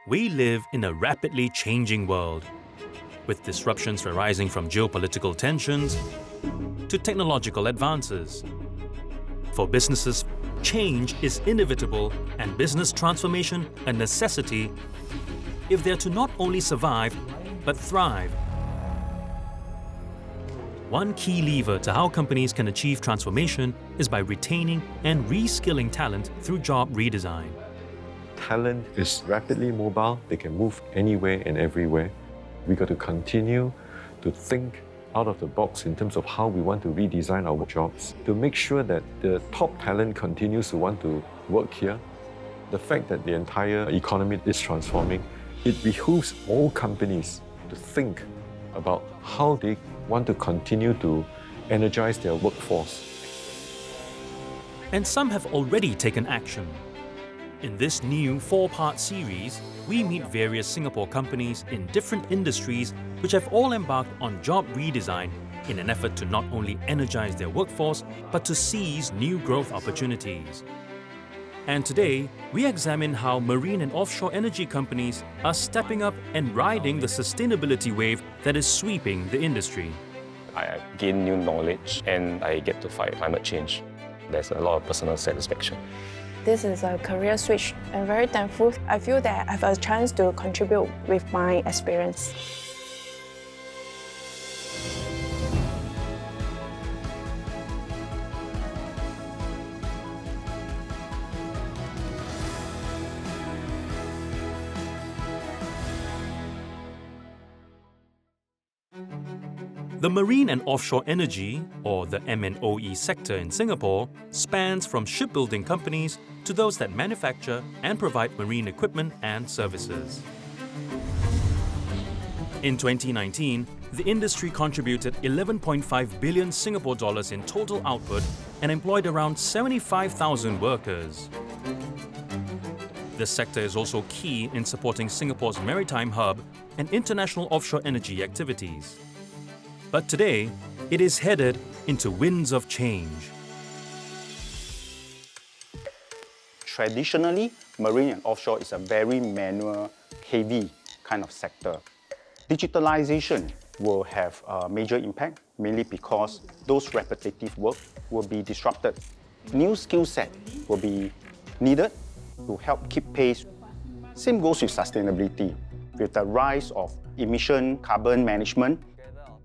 We live in a rapidly changing world, with disruptions arising from geopolitical tensions to technological advances. For businesses, change is inevitable and business transformation a necessity if they're to not only survive, but thrive. One key lever to how companies can achieve transformation is by retaining and reskilling talent through job redesign. Talent is rapidly mobile. They can move anywhere and everywhere. We got to continue to think out of the box in terms of how we want to redesign our jobs to make sure that the top talent continues to want to work here. The fact that the entire economy is transforming, it behooves all companies to think about how they want to continue to energize their workforce. And some have already taken action. In this new 4-part series, we meet various Singapore companies in different industries which have all embarked on job redesign in an effort to not only energize their workforce, but to seize new growth opportunities. And today, we examine how marine and offshore energy companies are stepping up and riding the sustainability wave that is sweeping the industry. I gain new knowledge and I get to fight climate change. There's a lot of personal satisfaction. This is a career switch. I'm very thankful. I feel that I have a chance to contribute with my experience. The marine and offshore energy, or the M&OE sector in Singapore, spans from shipbuilding companies to those that manufacture and provide marine equipment and services. In 2019, the industry contributed 11.5 billion Singapore dollars in total output and employed around 75,000 workers. This sector is also key in supporting Singapore's maritime hub and international offshore energy activities. But today, it is headed into winds of change. Traditionally, marine and offshore is a very manual, heavy kind of sector. Digitalization will have a major impact, mainly because those repetitive work will be disrupted. New skill set will be needed to help keep pace. Same goes with sustainability. With the rise of emission carbon management,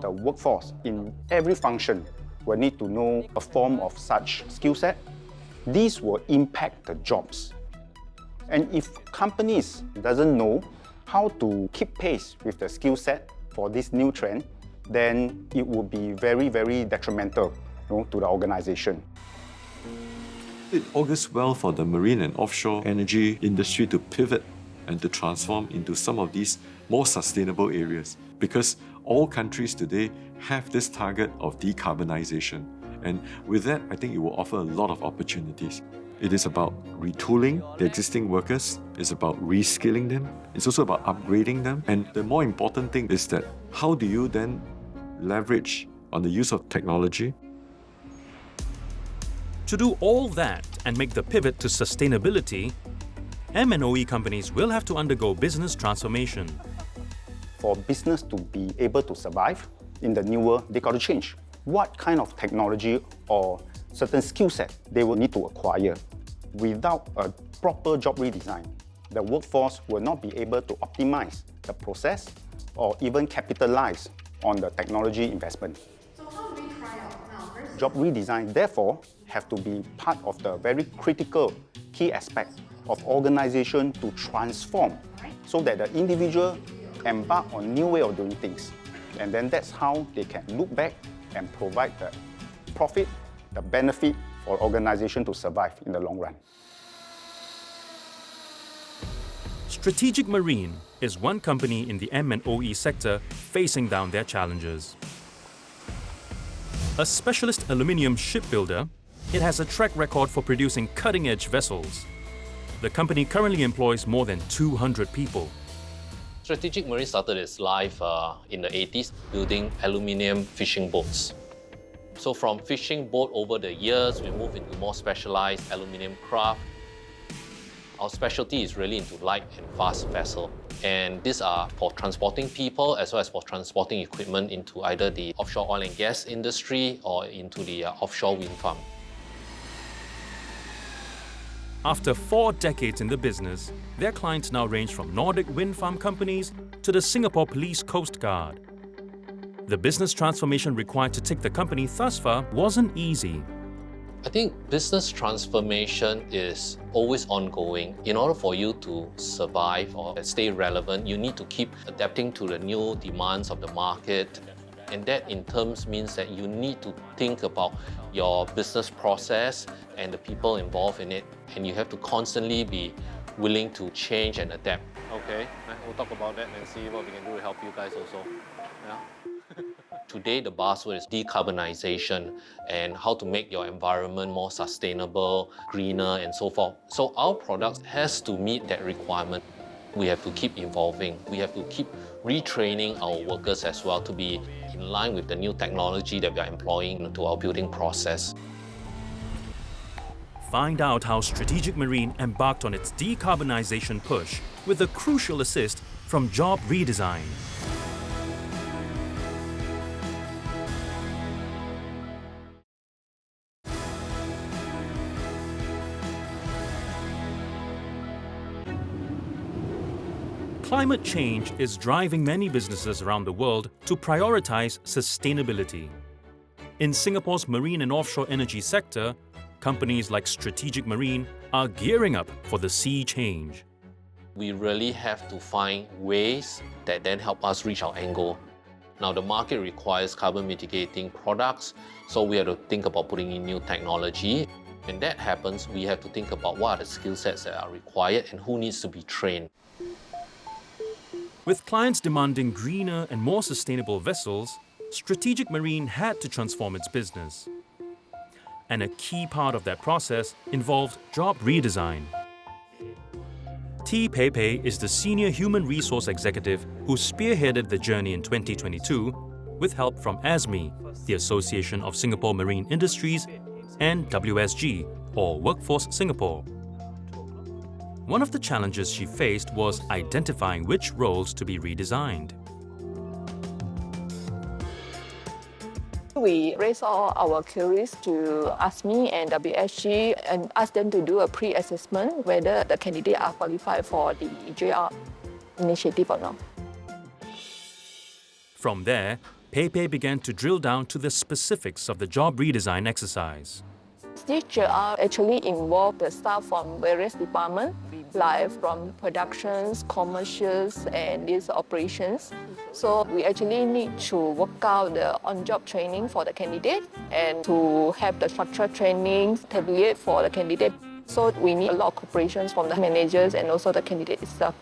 the workforce in every function will need to know a form of such skill set. These will impact the jobs. And if companies doesn't know how to keep pace with the skill set for this new trend, then it will be very, very detrimental, to the organization. It augurs well for the marine and offshore energy industry to pivot and to transform into some of these more sustainable areas, because all countries today have this target of decarbonization. And with that, I think it will offer a lot of opportunities. It is about retooling the existing workers, it's about reskilling them, it's also about upgrading them. And the more important thing is that how do you then leverage on the use of technology? To do all that and make the pivot to sustainability, M&OE companies will have to undergo business transformation. For business to be able to survive in the new world, they got to change. What kind of technology or certain skill set they will need to acquire. Without a proper job redesign, the workforce will not be able to optimize the process or even capitalize on the technology investment. So how do we try out now? First, Job redesign, therefore, have to be part of the very critical key aspect of organization to transform so that the individual embark on new way of doing things. And then that's how they can look back and provide the profit, the benefit for organization to survive in the long run. Strategic Marine is one company in the M&OE sector facing down their challenges. A specialist aluminium shipbuilder, it has a track record for producing cutting-edge vessels. The company currently employs more than 200 people. Strategic Marine started its life in the 80s, building aluminium fishing boats. So from fishing boat over the years, we moved into more specialized aluminium craft. Our specialty is really into light and fast vessel. And these are for transporting people as well as for transporting equipment into either the offshore oil and gas industry or into the offshore wind farm. After 4 decades in the business, their clients now range from Nordic wind farm companies to the Singapore Police Coast Guard. The business transformation required to take the company thus far wasn't easy. I think business transformation is always ongoing. In order for you to survive or stay relevant, you need to keep adapting to the new demands of the market. And that in terms means that you need to think about your business process and the people involved in it. And you have to constantly be willing to change and adapt. Okay, we'll talk about that and see what we can do to help you guys also. Yeah. Today, the buzzword is decarbonization and how to make your environment more sustainable, greener, and so forth. So our products has to meet that requirement. We have to keep evolving. We have to keep retraining our workers as well to be in line with the new technology that we are employing into our building process. Find out how Strategic Marine embarked on its decarbonization push with a crucial assist from Job Redesign. Climate change is driving many businesses around the world to prioritize sustainability. In Singapore's marine and offshore energy sector, companies like Strategic Marine are gearing up for the sea change. We really have to find ways that then help us reach our end goal. Now, the market requires carbon mitigating products, so we have to think about putting in new technology. When that happens, we have to think about what are the skill sets that are required and who needs to be trained. With clients demanding greener and more sustainable vessels, Strategic Marine had to transform its business. And a key part of that process involved Job Redesign. T. Pei is the senior human resource executive who spearheaded the journey in 2022 with help from ASME, the Association of Singapore Marine Industries, and WSG, or Workforce Singapore. One of the challenges she faced was identifying which roles to be redesigned. We raise all our queries to ASME and WSG and ask them to do a pre-assessment whether the candidate are qualified for the JR initiative or not. From there, Pei began to drill down to the specifics of the job redesign exercise. This JR actually involved the staff from various departments, like from productions, commercials, and these operations. So we actually need to work out the on-job training for the candidate and to have the structured training tailored for the candidate. So we need a lot of cooperation from the managers and also the candidate itself.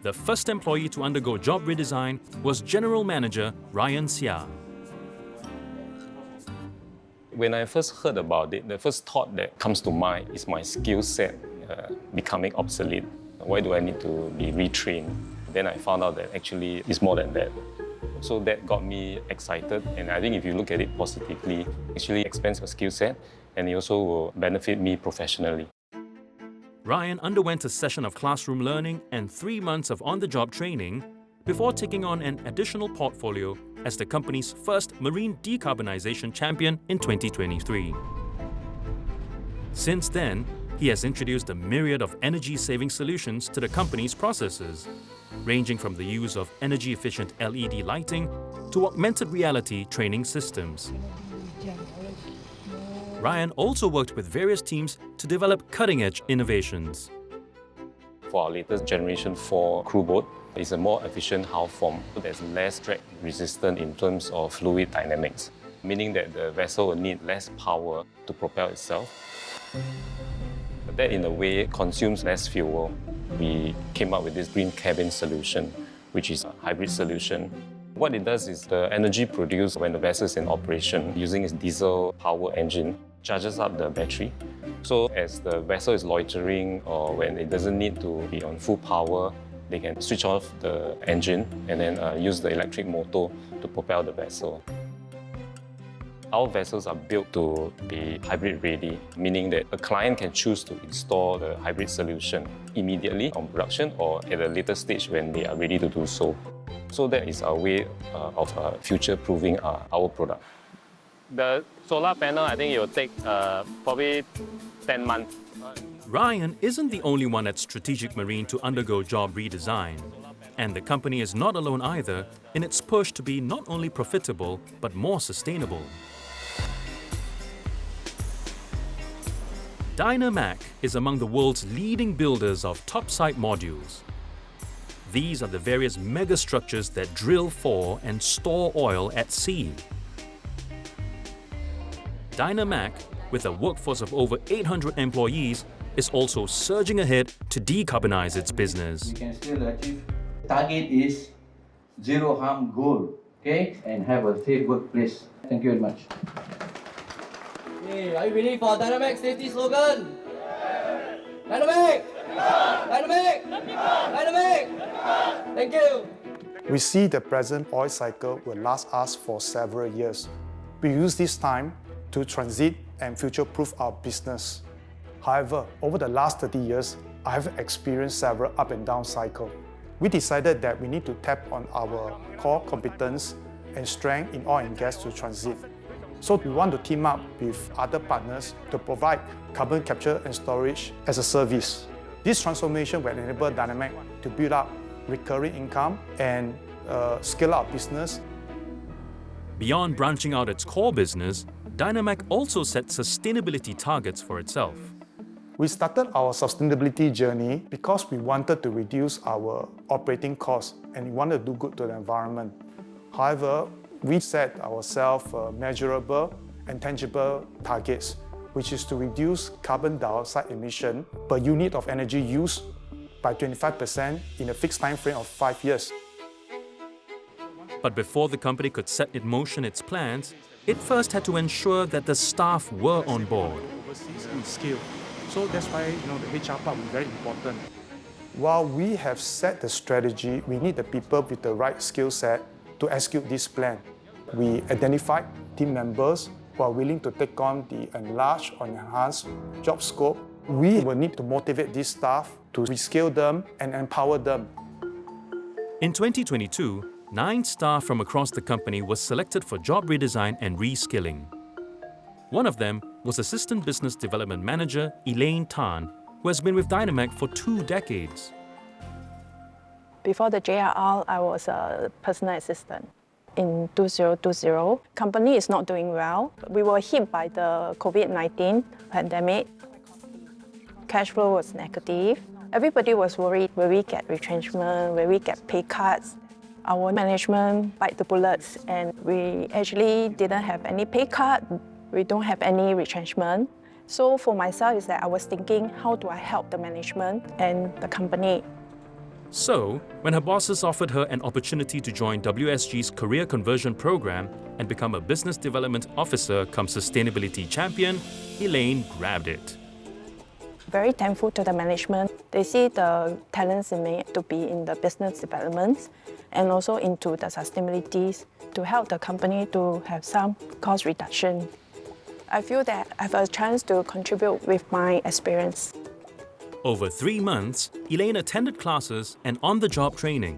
The first employee to undergo job redesign was General Manager Ryan Seah. When I first heard about it, the first thought that comes to mind is my skill set becoming obsolete. Why do I need to be retrained? Then I found out that actually it's more than that. So that got me excited, and I think if you look at it positively, it actually expands your skill set and it also will benefit me professionally. Ryan underwent a session of classroom learning and 3 months of on-the-job training before taking on an additional portfolio as the company's first marine decarbonization champion in 2023. Since then, he has introduced a myriad of energy-saving solutions to the company's processes, ranging from the use of energy-efficient LED lighting to augmented reality training systems. Ryan also worked with various teams to develop cutting-edge innovations. For our latest Generation 4 crew boat, it's a more efficient hull form that's less drag resistant in terms of fluid dynamics, meaning that the vessel will need less power to propel itself. That in a way consumes less fuel. We came up with this green cabin solution, which is a hybrid solution. What it does is the energy produced when the vessel is in operation using its diesel power engine charges up the battery. So as the vessel is loitering or when it doesn't need to be on full power, they can switch off the engine and then use the electric motor to propel the vessel. Our vessels are built to be hybrid ready, meaning that a client can choose to install the hybrid solution immediately on production or at a later stage when they are ready to do so. So that is our way of future-proofing our product. The solar panel, I think it will take probably 10 months. Ryan isn't the only one at Strategic Marine to undergo job redesign. And the company is not alone either in its push to be not only profitable, but more sustainable. Dynamac is among the world's leading builders of topside modules. These are the various megastructures that drill for and store oil at sea. Dynamac, with a workforce of over 800 employees, is also surging ahead to decarbonise its business. We can still achieve. Target is zero harm goal, okay? And have a safe workplace. Thank you very much. Hey, are you ready for Dynamic safety slogan? Dynamic! Dynamic! Dynamic! Thank you. We see the present oil cycle will last us for several years. We use this time to transit and future-proof our business. However, over the last 30 years, I have experienced several up and down cycles. We decided that we need to tap on our core competence and strength in oil and gas to transit. So we want to team up with other partners to provide carbon capture and storage as a service. This transformation will enable Dynamac to build up recurring income and scale up business. Beyond branching out its core business, Dynamac also set sustainability targets for itself. We started our sustainability journey because we wanted to reduce our operating costs and we wanted to do good to the environment. However, we set ourselves measurable and tangible targets, which is to reduce carbon dioxide emission per unit of energy used by 25% in a fixed time frame of 5 years. But before the company could set in motion its plans, it first had to ensure that the staff were on board. So that's why the HR part is very important. While we have set the strategy, we need the people with the right skill set to execute this plan. We identified team members who are willing to take on the enlarged or enhanced job scope. We will need to motivate these staff to rescale them and empower them. In 2022, 9 staff from across the company were selected for job redesign and reskilling. One of them was Assistant Business Development Manager Elaine Tan, who has been with Dynamac for 2 decades. Before the JRR, I was a personal assistant. In 2020, company is not doing well. We were hit by the COVID-19 pandemic. Cash flow was negative. Everybody was worried, will we get retrenchment, will we get pay cuts? Our management bite the bullets and we actually didn't have any pay cut. We don't have any retrenchment. So for myself is that I was thinking, how do I help the management and the company? So, when her bosses offered her an opportunity to join WSG's career conversion program and become a business development officer come sustainability champion, Elaine grabbed it. Very thankful to the management. They see the talents in me to be in the business development and also into the sustainability to help the company to have some cost reduction. I feel that I have a chance to contribute with my experience. Over 3 months, Elaine attended classes and on-the-job training.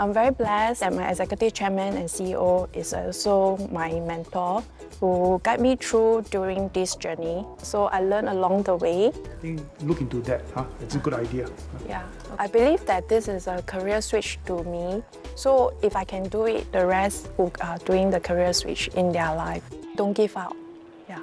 I'm very blessed that my executive chairman and CEO is also my mentor who guide me through during this journey. So I learned along the way. I think look into that, it's a good idea. Yeah, I believe that this is a career switch to me. So if I can do it, the rest who are doing the career switch in their life, don't give up. Yeah.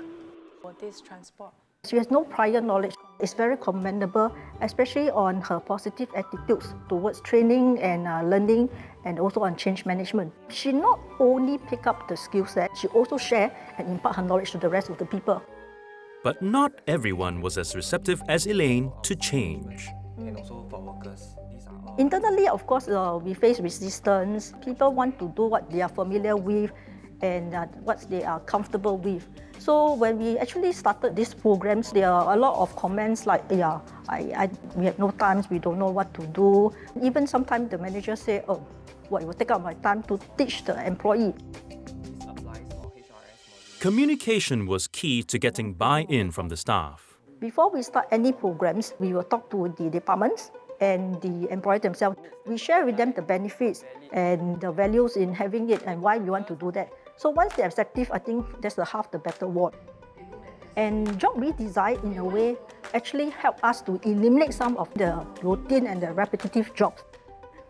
For this transport. She has no prior knowledge. It's very commendable, especially on her positive attitudes towards training and learning and also on change management. She not only pick up the skill set, she also share and impart her knowledge to the rest of the people. But not everyone was as receptive as Elaine to change. And also for workers, these are all... Internally, of course, we face resistance. People want to do what they are familiar with and what they are comfortable with. So when we actually started these programs, there are a lot of comments like, we have no time, we don't know what to do. Even sometimes the manager say, it will take up my time to teach the employee. This applies for HRS modules. Communication was key to getting buy-in from the staff. Before we start any programs, we will talk to the departments and the employees themselves. We share with them the benefits and the values in having it and why we want to do that. So once they're active, I think that's half the battle won. And job redesign, in a way, actually help us to eliminate some of the routine and the repetitive jobs.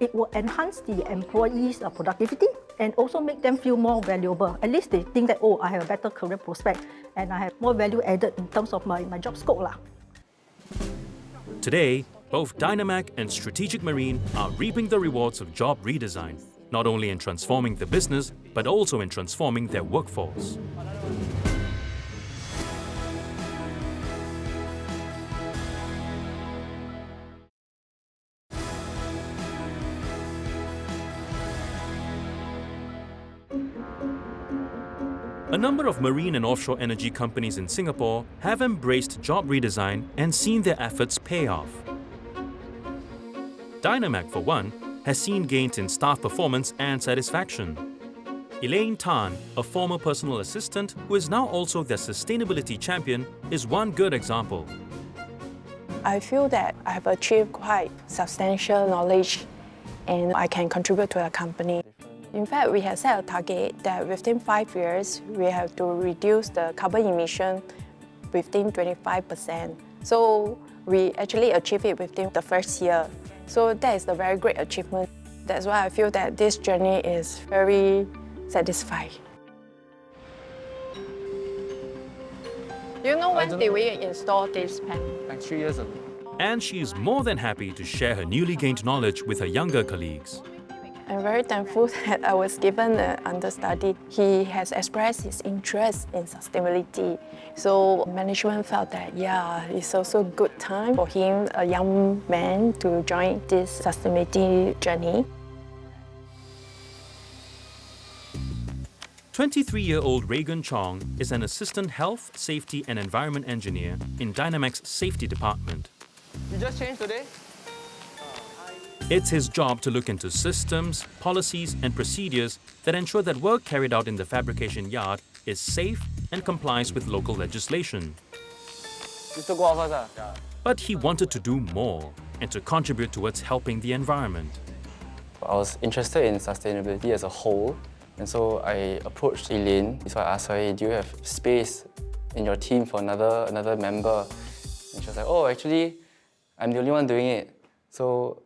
It will enhance the employees' productivity and also make them feel more valuable. At least they think that, oh, I have a better career prospect and I have more value added in terms of my job scope. Today, both Dynamac and Strategic Marine are reaping the rewards of job redesign, not only in transforming the business, but also in transforming their workforce. A number of marine and offshore energy companies in Singapore have embraced job redesign and seen their efforts pay off. Dynamac, for one, has seen gains in staff performance and satisfaction. Elaine Tan, a former personal assistant who is now also their sustainability champion, is one good example. I feel that I have achieved quite substantial knowledge and I can contribute to the company. In fact, we have set a target that within 5 years, we have to reduce the carbon emission within 25%. So we actually achieved it within the first year. So that is a very great achievement. That's why I feel that this journey is very satisfying. Do you know when did we install this panel? Like 3 years ago. And she is more than happy to share her newly gained knowledge with her younger colleagues. I'm very thankful that I was given an understudy. He has expressed his interest in sustainability. So management felt that, yeah, it's also a good time for him, a young man, to join this sustainability journey. 23-year-old Reagan Chong is an assistant health, safety and environment engineer in Dynamac's safety department. You just changed today? It's his job to look into systems, policies and procedures that ensure that work carried out in the fabrication yard is safe and complies with local legislation. You still go out first, But he wanted to do more and to contribute towards helping the environment. I was interested in sustainability as a whole, and so I approached Elaine. So I asked her, hey, do you have space in your team for another member? And she was like, oh, actually, I'm the only one doing it. So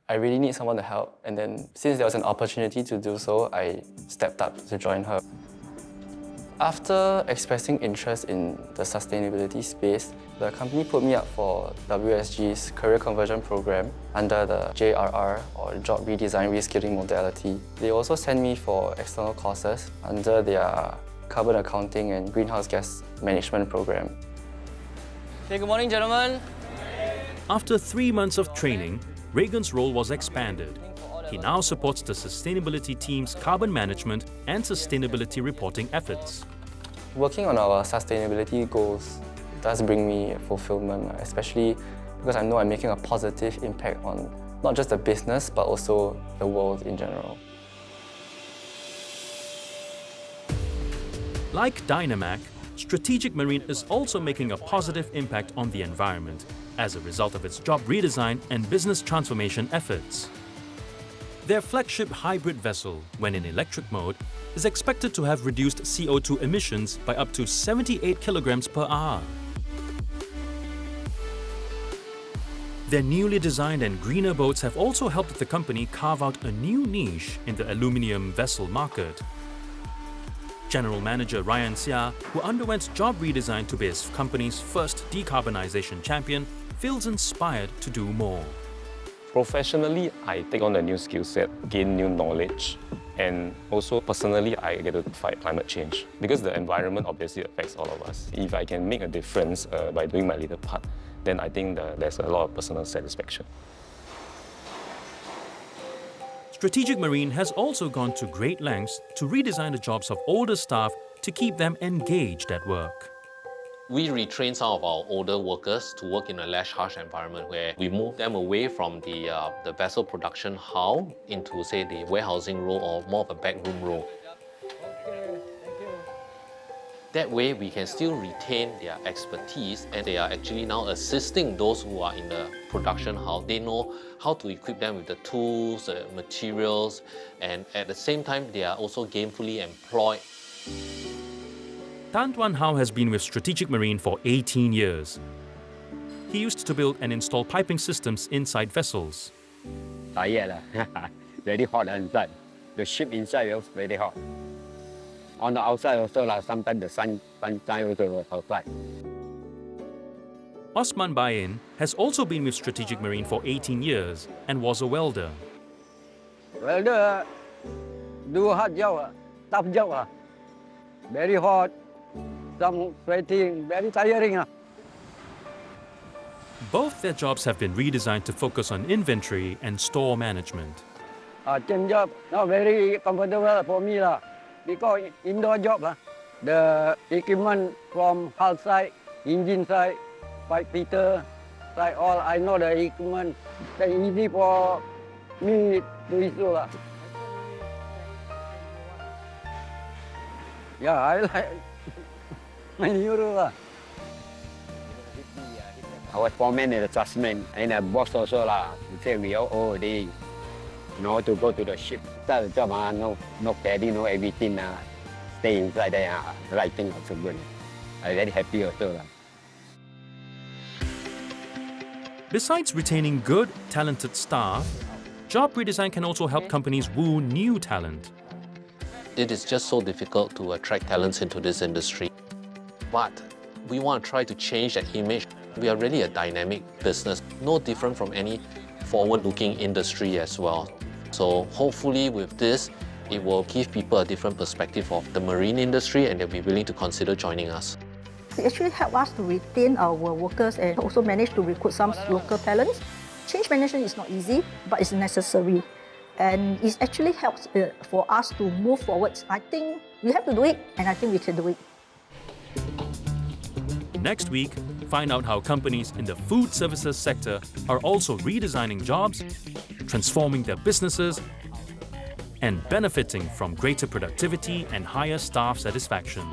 I really need someone to help. And then since there was an opportunity to do so, I stepped up to join her. After expressing interest in the sustainability space, the company put me up for WSG's career conversion program under the JRR, or Job Redesign reskilling modality. They also sent me for external courses under their carbon accounting and greenhouse gas management program. Okay, good morning, gentlemen. After 3 months of training, Reagan's role was expanded. He now supports the sustainability team's carbon management and sustainability reporting efforts. Working on our sustainability goals does bring me fulfillment, especially because I know I'm making a positive impact on not just the business, but also the world in general. Like Dynamac, Strategic Marine is also making a positive impact on the environment as a result of its job redesign and business transformation efforts. Their flagship hybrid vessel, when in electric mode, is expected to have reduced CO2 emissions by up to 78 kilograms per hour. Their newly designed and greener boats have also helped the company carve out a new niche in the aluminium vessel market. General Manager Ryan Seah, who underwent job redesign to be his company's first decarbonization champion, feels inspired to do more. Professionally, I take on a new skill set, gain new knowledge, and also personally, I get to fight climate change because the environment obviously affects all of us. If I can make a difference by doing my little part, then I think there's a lot of personal satisfaction. Strategic Marine has also gone to great lengths to redesign the jobs of older staff to keep them engaged at work. We retrain some of our older workers to work in a less harsh environment where we move them away from the vessel production hull into, say, the warehousing role or more of a backroom role. That way, we can still retain their expertise, and they are actually now assisting those who are in the production house. They know how to equip them with the tools, the materials, and at the same time, they are also gainfully employed. Tan Tuan Hao has been with Strategic Marine for 18 years. He used to build and install piping systems inside vessels. Tired, very hot inside. The ship inside was very hot. On the outside also, sometimes the sunshine also was outside. Osman Bain has also been with Strategic Marine for 18 years and was a welder. Welder, do hard job, tough job. Very hot, some sweating, very tiring. Both their jobs have been redesigned to focus on inventory and store management. Change job not very comfortable for me because indoor job, the equipment from hull side, engine side, pipe fitter side, all I know the equipment. It's easy for me to issue. Yeah, I like my new rule. Our foreman is adjustment and the boss also he say we all day. To go to the ship. Start the job, no carry, no everything. Stay inside there, writing also good. I'm very happy also. Besides retaining good, talented staff, Job Redesign can also help companies woo new talent. It is just so difficult to attract talents into this industry. But we want to try to change that image. We are really a dynamic business, no different from any forward-looking industry as well. So hopefully with this, it will give people a different perspective of the marine industry and they'll be willing to consider joining us. It actually helped us to retain our workers and also manage to recruit some local talents. Change management is not easy, but it's necessary. And it actually helps for us to move forward. I think we have to do it, and I think we can do it. Next week, find out how companies in the food services sector are also redesigning jobs, transforming their businesses, and benefiting from greater productivity and higher staff satisfaction.